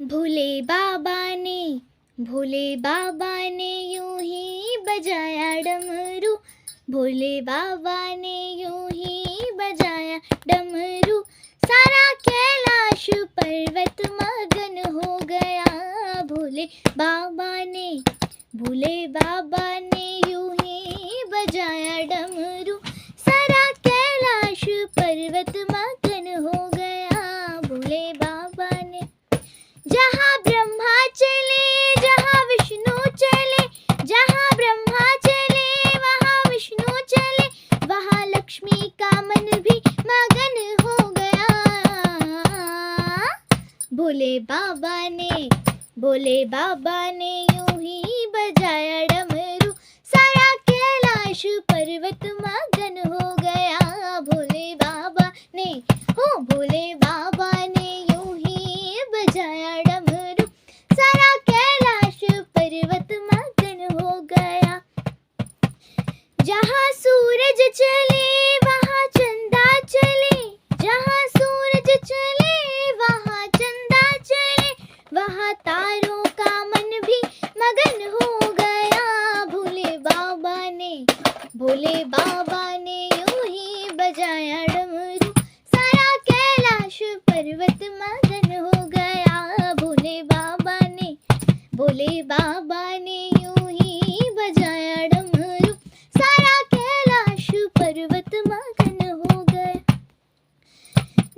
भोले बाबा ने भोले बाबा ने यूं ही बजाया डमरू। भोले बाबा ने यूं ही बजाया डमरू। सारा कैलाश पर्वत मगन हो गया। भोले बाबा ने यूं ही बजाया डमरू। सारा कैलाश पर्वत मगन हो गया। भोले बाबा ने जहाँ ब्रह्मा चले जहाँ विष्णु चले, जहाँ ब्रह्मा चले वहाँ विष्णु चले, वहाँ लक्ष्मी का मन भी मगन हो गया। भोले बाबा ने यूं ही बजाया डमरू। सारा कैलाश पर्वत मगन हो गया। भोले बाबा ने यूं ही बजाया डमरू। सारा कैलाश पर्वत मगन हो गया। जहाँ सूरज चले वहाँ चंदा चले, जहाँ सूरज चले वहाँ चंदा चले, वहाँ तारों का मन भी मगन हो गया। भोले बाबा ने यूं ही बजाया डमरू। सारा कैलाश पर्वत मगन हो गया। भोले बाबा ने यूं ही बजाया डमरू। सारा कैलाश पर्वत मगन हो गया।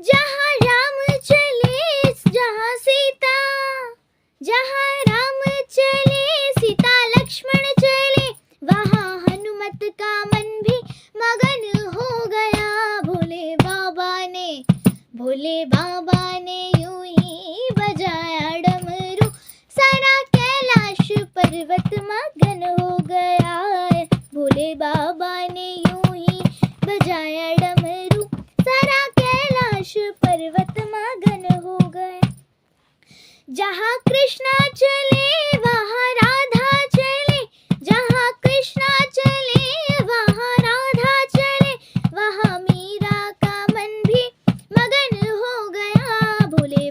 जहाँ राम चले जहाँ सीता, जहाँ राम चले सीता लक्ष्मण चले, वहाँ हनुमत का मन भी मगन हो गया। भोले बाबा ने यूं ही बजाया डमरू। सारा कैलाश पर्वत मगन हो गया। भोले बाबा ने यूं ही बजाया डमरू। सारा कैलाश पर्वत मगन हो गया। जहाँ कृष्णा चले वहाँ राधा चले, जहाँ कृष्णा चले वहाँ राधा चले, वहाँ मीरा का मन भी मगन हो गया। भोले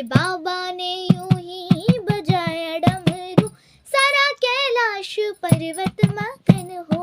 बाबा ने यूं ही बजाया डमरू। सारा कैलाश पर्वत मगन हो